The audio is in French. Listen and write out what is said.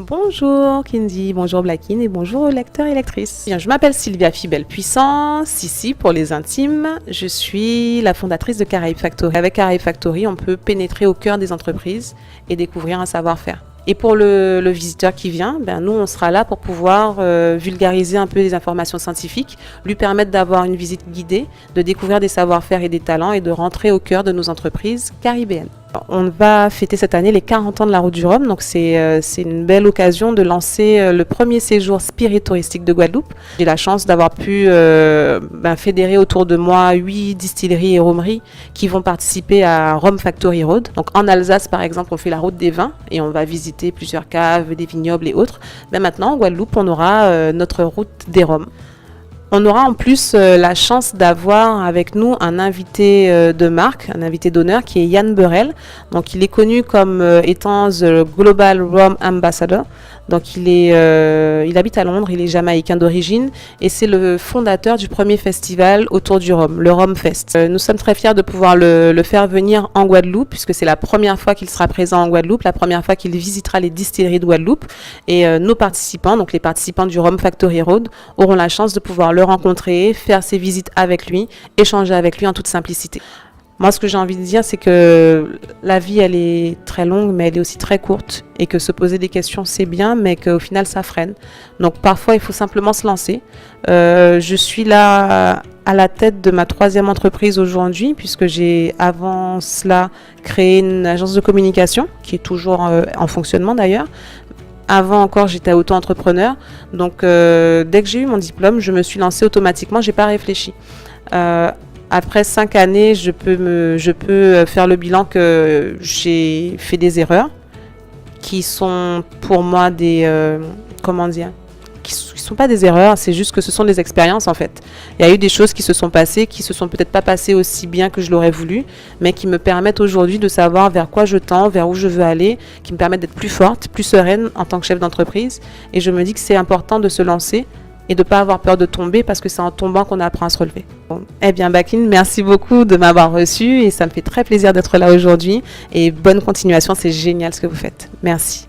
Bonjour Kindy, bonjour Blackine et bonjour lecteurs et lectrices. Je m'appelle Sylvia Fibel-Puissant, Sissi pour les intimes. Je suis la fondatrice de Caraïbes Factory. Avec Caraïbes Factory, on peut pénétrer au cœur des entreprises et découvrir un savoir-faire. Et pour le visiteur qui vient, nous, on sera là pour pouvoir vulgariser un peu les informations scientifiques, lui permettre d'avoir une visite guidée, de découvrir des savoir-faire et des talents et de rentrer au cœur de nos entreprises caribéennes. On va fêter cette année les 40 ans de la Route du Rhum, donc c'est une belle occasion de lancer le premier séjour spirit touristique de Guadeloupe. J'ai la chance d'avoir pu fédérer autour de moi 8 distilleries et rhummeries qui vont participer à Rhum Factory Road. Donc en Alsace par exemple, on fait la route des vins et on va visiter plusieurs caves, des vignobles et autres. Maintenant en Guadeloupe, on aura notre route des rhums. On aura en plus la chance d'avoir avec nous un invité de marque, un invité d'honneur qui est Yann Burrell. Donc il est connu comme étant the Global Rum Ambassador. Donc il habite à Londres, il est jamaïcain d'origine et c'est le fondateur du premier festival autour du rhum, le Rhum Fest. Nous sommes très fiers de pouvoir le faire venir en Guadeloupe puisque c'est la première fois qu'il sera présent en Guadeloupe, la première fois qu'il visitera les distilleries de Guadeloupe et nos participants, donc les participants du Rhum Factory Road, auront la chance de pouvoir le rencontrer, faire ses visites avec lui, échanger avec lui en toute simplicité. Moi, ce que j'ai envie de dire, c'est que la vie, elle est très longue, mais elle est aussi très courte. Et que se poser des questions, c'est bien, mais qu'au final, ça freine. Donc, parfois, il faut simplement se lancer. Je suis là à la tête de ma 3e entreprise aujourd'hui, puisque j'ai, avant cela, créé une agence de communication, qui est toujours en fonctionnement d'ailleurs. Avant encore, j'étais auto-entrepreneur. Donc, dès que j'ai eu mon diplôme, je me suis lancée automatiquement. J'ai pas réfléchi. Après 5 années, je peux faire le bilan que j'ai fait des erreurs qui sont pour moi qui sont pas des erreurs, c'est juste que ce sont des expériences en fait. Il y a eu des choses qui se sont passées, qui se sont peut-être pas passées aussi bien que je l'aurais voulu, mais qui me permettent aujourd'hui de savoir vers quoi je tends, vers où je veux aller, qui me permettent d'être plus forte, plus sereine en tant que chef d'entreprise. Et je me dis que c'est important de se lancer et de ne pas avoir peur de tomber parce que c'est en tombant qu'on apprend à se relever. Blackine, merci beaucoup de m'avoir reçu et ça me fait très plaisir d'être là aujourd'hui et bonne continuation, c'est génial ce que vous faites. Merci.